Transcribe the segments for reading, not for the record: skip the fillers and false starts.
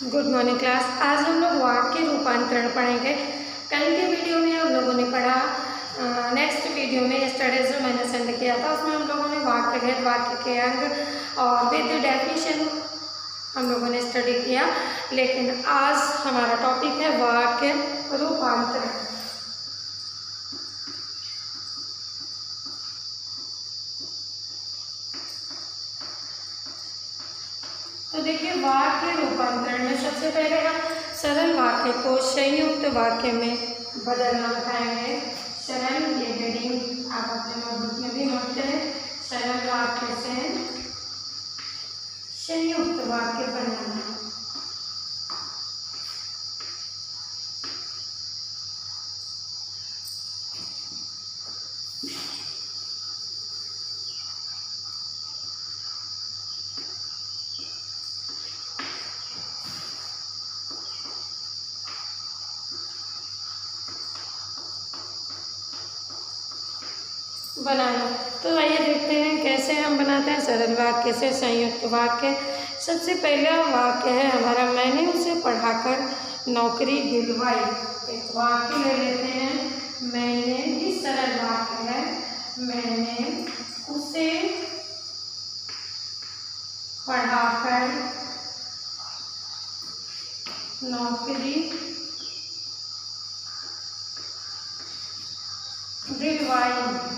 Good morning class. आज हम लोग वाक्य रूपांतरण पढ़ेंगे। कल के वीडियो में हम लोगों ने पढ़ा, नेक्स्ट वीडियो में यस्टरडे जो मैंने सेंड किया था उसमें हम लोगों ने वाक्य भेद, वाक्य के अंग और विद डेफिनेशन हम लोगों ने स्टडी किया। लेकिन आज हमारा टॉपिक है वाक्य रूपांतरण। तो देखिए, वाक्य रूपांतरण में सबसे पहले हम सरल वाक्य को संयुक्त वाक्य में बदलना बताएंगे। सरल, ये हेडिंग आप अपने नोटबुक में भी नोट करें। सरल वाक्य से संयुक्त वाक्य बनाना। बनाना तो आइए देखते हैं कैसे हम बनाते हैं सरल वाक्य से संयुक्त वाक्य। सबसे पहला वाक्य है हमारा, मैंने उसे पढ़ाकर नौकरी दिलवाई। एक वाक्य ले लेते हैं, मैंने, ये सरल वाक्य है, मैंने उसे पढ़ाकर नौकरी दिलवाई।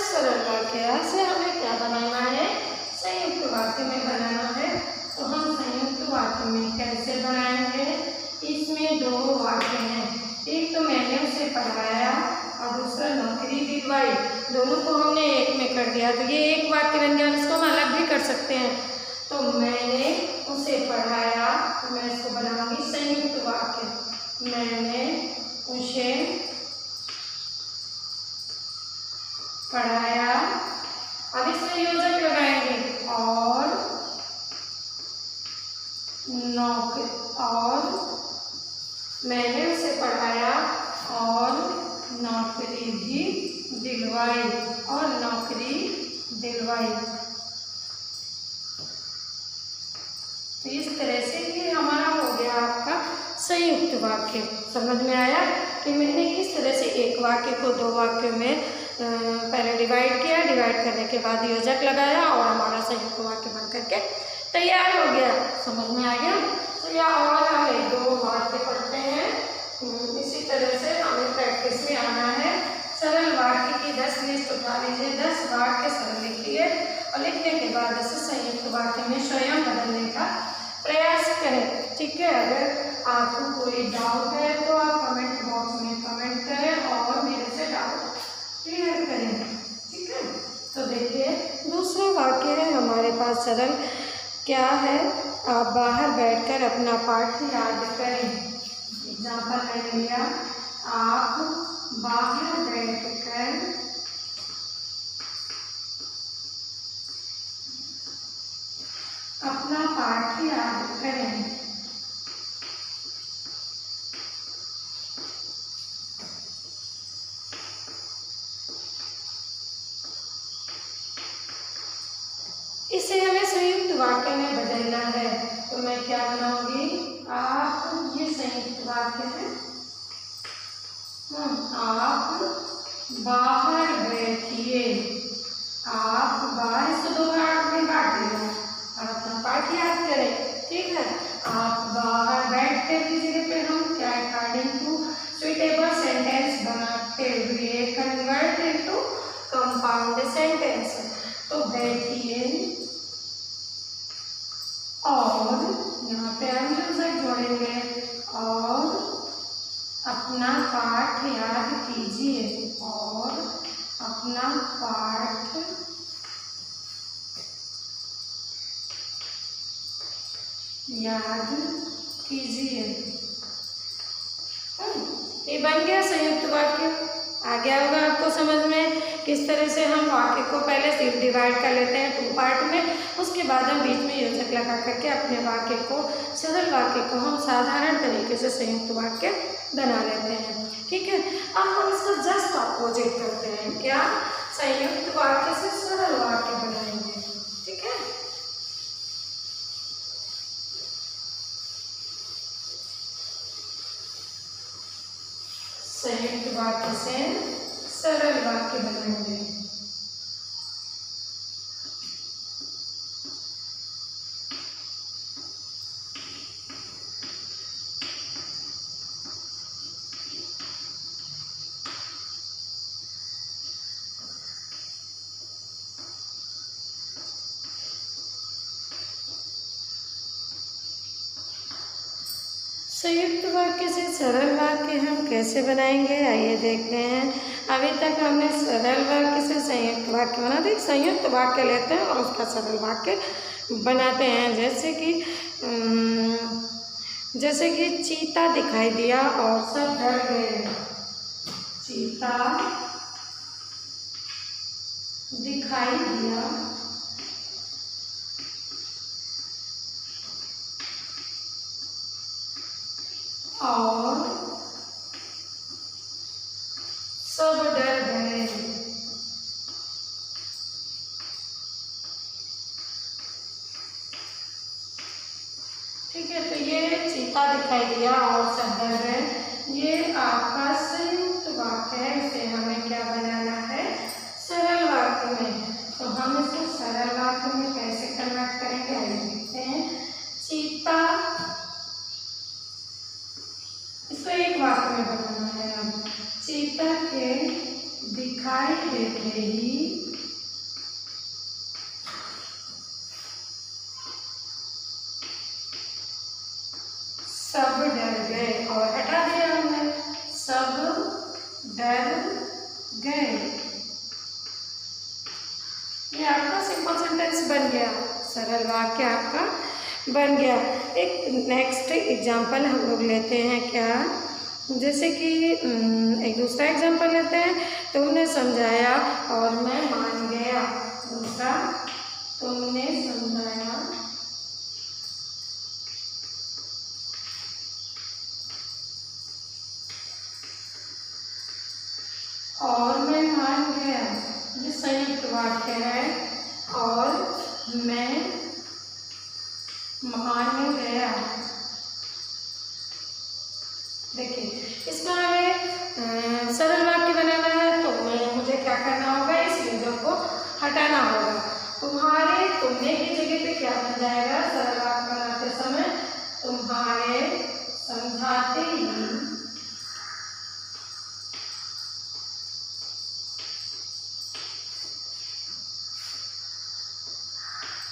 सरल वाक्य से हमें क्या बनाना है, संयुक्त वाक्य में बनाना है। तो हम संयुक्त वाक्य में कैसे बनाएंगे, इसमें दो वाक्य हैं, एक तो मैंने उसे पढ़ाया और दूसरा नौकरी दिलवाई। दोनों को हमने एक में कर दिया तो ये एक वाक्य बन गया। इसको हम अलग भी कर सकते हैं। तो मैंने उसे पढ़ाया, तो मैं इसको बनाऊंगी संयुक्त वाक्य, मैंने उसे पढ़ाया। अब इसमें योजक लगाएंगे और मैंने उसे पढ़ाया और नौकरी भी दिलवाई, और नौकरी दिलवाई। तो इस तरह से ये हमारा हो गया आपका संयुक्त वाक्य। समझ में आया कि मैंने किस तरह से एक वाक्य को दो वाक्यों में पहले डिवाइड किया, डिवाइड करने के बाद योजक लगाया और हमारा संयुक्त वाक्य बन करके तैयार हो गया। समझ में आ गया। तो या और हमें दो वाक्य पढ़ते हैं। इसी तरह से हमें प्रैक्टिस में आना है। सरल वाक्य की 10 लिस्ट उठा लीजिए, 10 वाक्य सरल लिखिए और लिखने के बाद इसे संयुक्त वाक्य में स्वयं बदलने का प्रयास करें। ठीक है, अगर आपको कोई डाउट है तो आप कमेंट बॉक्स में कमेंट करें और मेरे से डाउट क्लियर करें। ठीक है, तो देखिए दूसरा वाक्य है हमारे पास सरल, क्या है, आप बाहर बैठकर अपना पाठ याद करें। एग्जाम्पल मैंने लिया, आप बाहर बैठकर अपना पाठ याद करें। इसे हमें संयुक्त वाक्य में बदलना है। तो मैं क्या बनाऊंगी, आप, ये संयुक्त वाक्य है, आप बाहर बैठिए। आप बाहर, इसको दो भाग में बांट लिया और अपना पाठ याद करें। ठीक है, आप बाहर बैठते की जगह पे हम क्या, अकॉर्डिंग टू सुइटेबल सेंटेंस बनाते हुए कन्वर्ट इनटू कंपाउंड सेंटेंस। तो बैठिए और यहाँ पे हम योजक जोड़ेंगे और अपना पाठ याद कीजिए, और अपना पाठ याद कीजिए। ये बन गया संयुक्त वाक्य। आ गया होगा आपको समझ में किस तरह से हम वाक्य को पहले सिर्फ डिवाइड कर लेते हैं 2 पार्ट में, उसके बाद हम बीच में योजक लगा करके अपने वाक्य को, सरल वाक्य को हम साधारण तरीके से संयुक्त वाक्य बना लेते हैं। ठीक है, अब हम इसका जस्ट अपोजिट करते हैं। क्या, संयुक्त वाक्य से सरल वाक्य बनाएंगे। ठीक है। संयुक्त वाक्य से सरल वाक्य बनाएंगे। संयुक्त वाक्य से सरल वाक्य हम कैसे बनाएंगे, आइए देखते हैं। अभी तक हमने सरल वाक्य से संयुक्त वाक्य बना दिया। संयुक्त वाक्य लेते हैं और उसका सरल वाक्य बनाते हैं। जैसे कि चीता दिखाई दिया और सब डर गए। चीता दिखाई दिया और सब डर गए। ठीक है, तो ये चीता दिखाई दिया और सब डर गए, ये आपका संयुक्त वाक्य है। इसे हमें क्या बनाना है, सरल वाक्य में। तो हम इसको सरल वाक्य में कैसे कन्वर्ट करेंगे, आइए देखते हैं। चीता, इसको एक वाक्य में बनाना है। अब चीता के दिखाई देते ही सब डर गए, और हटा दिया हमने, सब डर गए। ये आपका सिंपल सेंटेंस बन गया, सरल वाक्य आपका बन गया। एक नेक्स्ट एग्जाम्पल हम लोग लेते हैं क्या, जैसे कि एक दूसरा एग्जाम्पल लेते हैं। तुमने समझाया और मैं मान गया। दूसरा, तुमने समझाया और मैं मान गया, ये संयुक्त वाक्य है। और मैं मान गया। देखिए, इसमें हमें सरल वाक्य बनाना है, तो मुझे क्या करना होगा, इस योजक को हटाना होगा। तुम्हारे, तुमने की जगह पे क्या बन जाएगा, सरल वाक्य बनाते समय तुम्हारे समझाते ही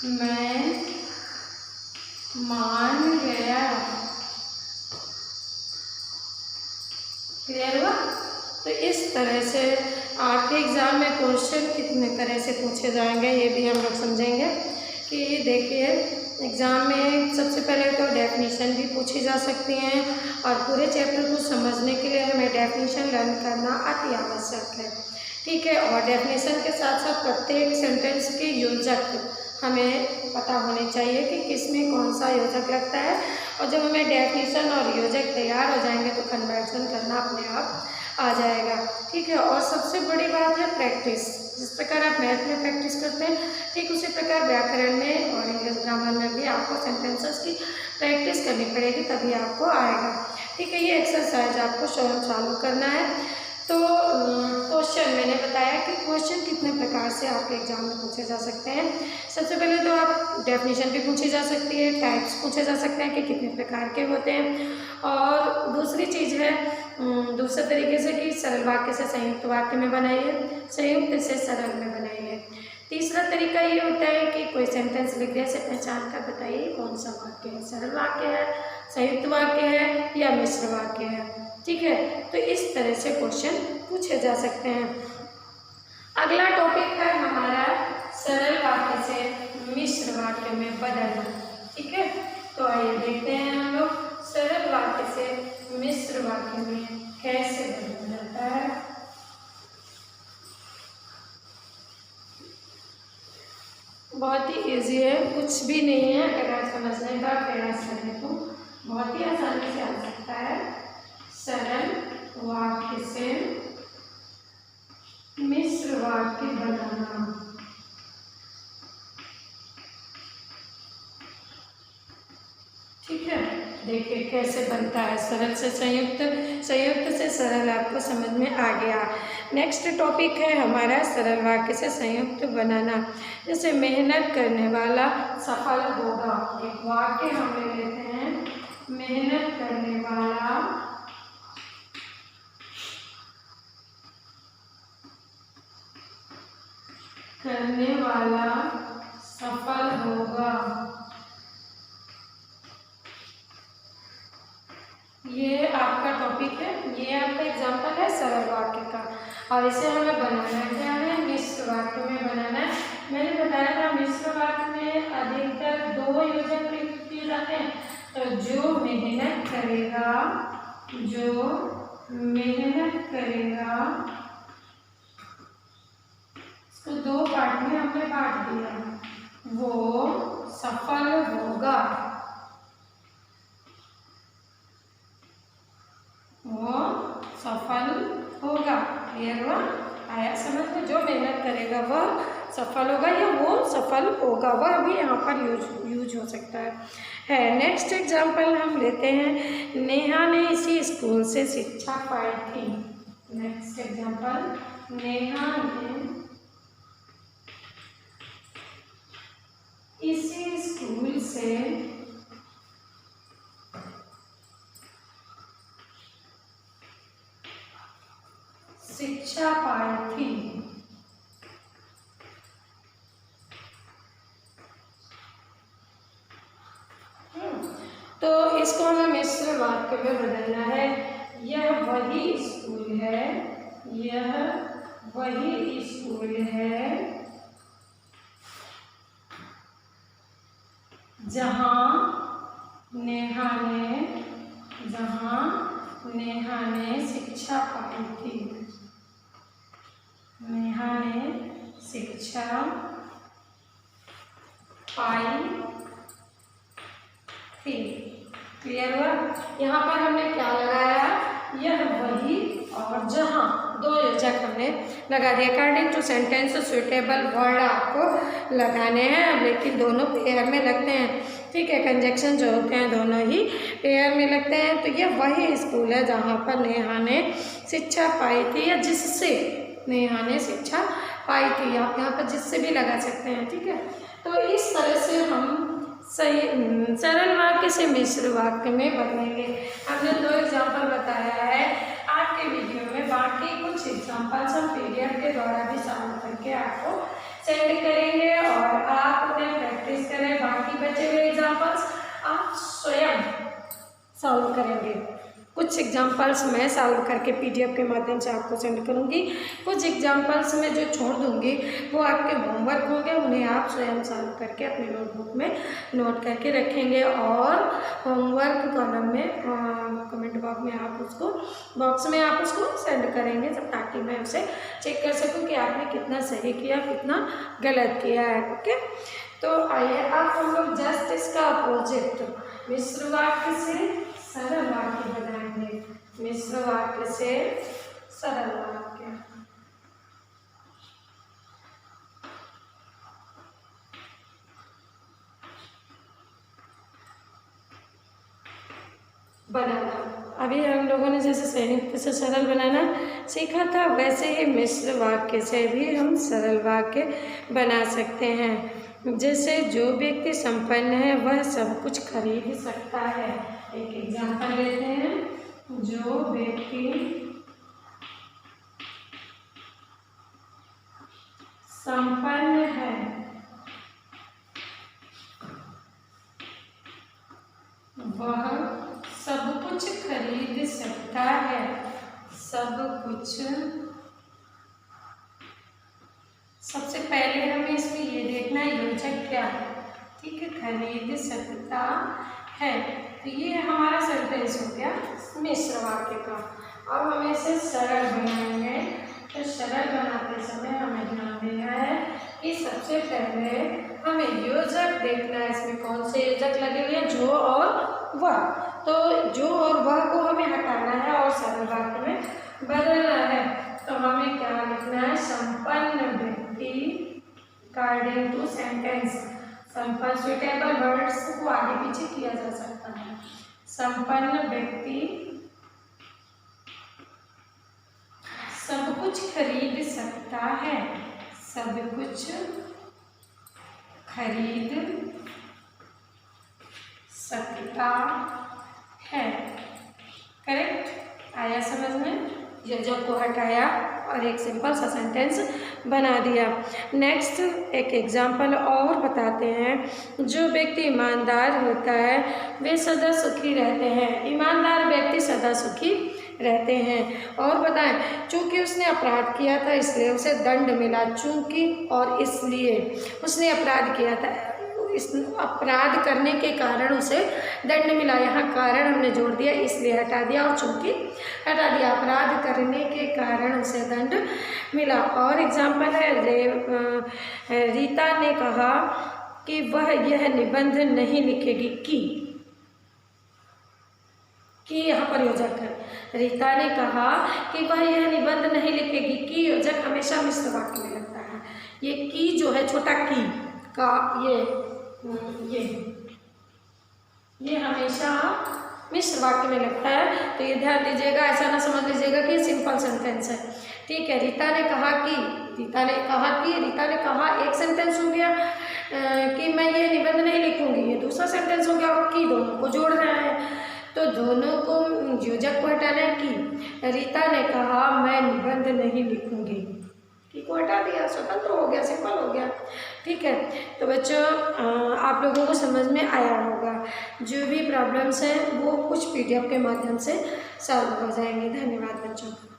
मैं मान गया। क्लियर हुआ? तो इस तरह से आपके एग्जाम में क्वेश्चन कितने तरह से पूछे जाएंगे, ये भी हम लोग समझेंगे। कि देखिए, एग्ज़ाम में सबसे पहले तो डेफिनेशन भी पूछी जा सकती हैं, और पूरे चैप्टर को समझने के लिए हमें डेफिनेशन लर्न करना अति आवश्यक है। ठीक है, और डेफिनेशन के साथ साथ प्रत्येक सेंटेंस के योजक हमें पता होने चाहिए कि किसमें कौन सा योजक लगता है। और जब हमें डेफिनेशन और योजक तैयार हो जाएंगे तो कन्वर्जन करना अपने आप आ जाएगा। ठीक है, और सबसे बड़ी बात है प्रैक्टिस। जिस प्रकार आप मैथ में प्रैक्टिस करते हैं, ठीक उसी प्रकार व्याकरण में और इंग्लिश ग्रामर में भी आपको सेंटेंसेस की प्रैक्टिस करनी पड़ेगी, तभी आपको आएगा। ठीक है, ये एक्सरसाइज आपको स्वयं चालू करना है। तो क्वेश्चन मैंने बताया कि क्वेश्चन कितने प्रकार से आपके एग्जाम में पूछे जा सकते हैं। सबसे पहले तो आप डेफिनेशन भी पूछी जा सकती है, टाइप्स पूछे जा सकते हैं कि कितने प्रकार के होते हैं। और दूसरी चीज़ है, दूसरे तरीके से कि सरल वाक्य से संयुक्त वाक्य में बनाइए, संयुक्त से सरल में बनाइए। तीसरा तरीका ये होता है कि कोई सेंटेंस लिख दिया, से पहचान कर बताइए कौन सा वाक्य है, सरल वाक्य है, संयुक्त वाक्य है या मिश्र वाक्य है। ठीक है, तो इस तरह से क्वेश्चन पूछे जा सकते हैं। अगला टॉपिक है हमारा सरल वाक्य से मिश्र वाक्य में बदलना। ठीक है, तो आइए देखते हैं हम लोग सरल वाक्य से मिश्र वाक्य में कैसे बदला जाता है। बहुत ही इजी है, कुछ भी नहीं है। अगर आप समझने का प्रयास करें तो बहुत ही आसानी से आ सकता है। सरल वाक्य से मिश्र वाक्य बनाना। देखिए कैसे बनता है सरल से संयुक्त, संयुक्त से सरल, आपको समझ में आ गया। नेक्स्ट टॉपिक है हमारा सरल वाक्य से संयुक्त बनाना। जैसे मेहनत करने वाला सफल होगा, एक वाक्य हम ले लेते हैं, मेहनत करने वाला सफल होगा। ये आपका टॉपिक है, ये आपका एग्जाम्पल है सरल वाक्य का, और इसे हमें बनाना क्या है, मिश्र वाक्य में बनाना है। मैंने बताया था मिश्र वाक्य में अधिकतर दो योजक प्रयुक्त किए जाते हैं। तो जो मेहनत करेगा, इसको दो पार्ट में हमने बांट दिया, वो सफल होगा, क्लियर हुआ, आया समझ में। जो मेहनत करेगा वह सफल होगा, या वो सफल होगा, वह भी यहाँ पर यूज हो सकता है। नेक्स्ट एग्जाम्पल हम लेते हैं, नेहा ने इसी स्कूल से शिक्षा पाई थी। नेक्स्ट एग्जाम्पल, नेहा ने इसी स्कूल से शिक्षा पाई थी। तो इसको हमें मिश्र वाक्य में बदलना है। यह वही स्कूल है, जहाँ नेहा ने शिक्षा पाई थी। नेहा ने शिक्षा पाई थी, क्लियर हुआ। यहाँ पर हमने क्या लगाया, यह वही और जहाँ, दो योजक हमने लगा दिया। According to sentence suitable word आपको लगाने हैं, लेकिन दोनों पेयर में लगते हैं, ठीक है। कंजक्शन जो होते हैं दोनों ही पेयर में लगते हैं। तो यह वही स्कूल है जहाँ पर नेहा ने शिक्षा पाई थी, या जिससे नेहा ने शिक्षा पाई थी। आप यहाँ पर जिससे भी लगा सकते हैं, ठीक है। तो इस तरह से हम सही सरल वाक्य से मिश्र वाक्य में बदलेंगे। हमने दो एग्जाम्पल बताया है आपके वीडियो में, बाकी कुछ एग्जाम्पल्स हम PDF के द्वारा भी सॉल्व करके आपको सेंड करेंगे, और आप उन्हें प्रैक्टिस करें। बाकी बचे हुए एग्जाम्पल्स आप स्वयं सॉल्व करेंगे। कुछ एग्जाम्पल्स मैं सॉल्व करके PDF के माध्यम से आपको सेंड करूँगी, कुछ एग्जाम्पल्स में जो छोड़ दूँगी वो आपके होमवर्क होंगे, उन्हें आप स्वयं सॉल्व करके अपने नोटबुक में नोट करके रखेंगे, और होमवर्क कॉलम में कमेंट बॉक्स में आप उसको सेंड करेंगे, ताकि मैं उसे चेक कर सकूँ कि आपने कितना सही किया, कितना गलत किया है। ओके, तो आइए अब हम लोग जस्ट इसका अपोजिट मिश्र वाक्य से सरल वाक्य बनाएंगे। मिश्र वाक्य से सरल वाक्य बनाना। अभी हम लोगों ने जैसे संयुक्त से सरल बनाना सीखा था, वैसे ही मिश्र वाक्य से भी हम सरल वाक्य बना सकते हैं। जैसे जो व्यक्ति संपन्न है वह सब कुछ खरीद सकता है। एक एग्जाम्पल लेते हैं, जो व्यक्ति संपन्न है वह सब कुछ खरीद सकता है। सब कुछ, सबसे पहले हमें इसमें ये देखना है योजक क्या है, ठीक है, खरीद सकता है। तो ये हमारा सेंटेंस हो गया मिश्र वाक्य का। अब हम इसे सरल बनाएंगे। तो सरल बनाते समय हमें ध्यान देना है कि सबसे पहले हमें योजक देखना है, इसमें कौन से योजक लगे हुए हैं, जो और वह। तो जो और वह को हमें हटाना है और सरल वाक्य में बदलना है। तो हमें क्या लिखना है, संपन्न व्यक्ति, अकॉर्डिंग टू सेंटेंस। संपन्न सुटेबल वर्ड्स को आगे पीछे किया जा सकता है। संपन्न व्यक्ति सब कुछ खरीद सकता है। सब कुछ खरीद सकता है। करेक्ट? आया समझ में? योजक को हटाया और एक सिंपल सा सेंटेंस बना दिया। नेक्स्ट एक एग्जाम्पल और बताते हैं। जो व्यक्ति ईमानदार होता है वे सदा सुखी रहते हैं। ईमानदार व्यक्ति सदा सुखी रहते हैं। और बताएं, चूँकि उसने अपराध किया था इसलिए उसे दंड मिला। चूँकि और इसलिए उसने अपराध किया था, इस अपराध करने के कारण उसे दंड मिला। यहाँ कारण हमने जोड़ दिया, इसलिए हटा दिया और चूँकि हटा दिया। अपराध करने के कारण उसे दंड मिला। और एग्जाम्पल है, रीता ने कहा कि वह यह निबंध नहीं लिखेगी कि यहाँ पर योजक है। रीता ने कहा कि वह यह निबंध नहीं लिखेगी कि योजक हमेशा मिश्र वाक्य में लगता है। ये की जो है, छोटा की का ये हमेशा मिश्र वाक्य में लगता है। तो ये ध्यान दीजिएगा, ऐसा ना समझ लीजिएगा कि सिंपल सेंटेंस है। ठीक है, रीता ने कहा एक सेंटेंस हो गया कि मैं ये निबंध नहीं लिखूंगी, ये दूसरा सेंटेंस हो गया और की दोनों को जोड़ रहा है। तो दोनों को योजक को हटाना है की। रीता ने कहा मैं निबंध नहीं लिखूंगी, की को हटा दिया, स्वतंत्र हो गया, सिंपल हो गया। ठीक है, तो बच्चों आप लोगों को समझ में आया होगा। जो भी प्रॉब्लम्स हैं वो कुछ PDF के माध्यम से सॉल्व हो जाएंगे। धन्यवाद बच्चों।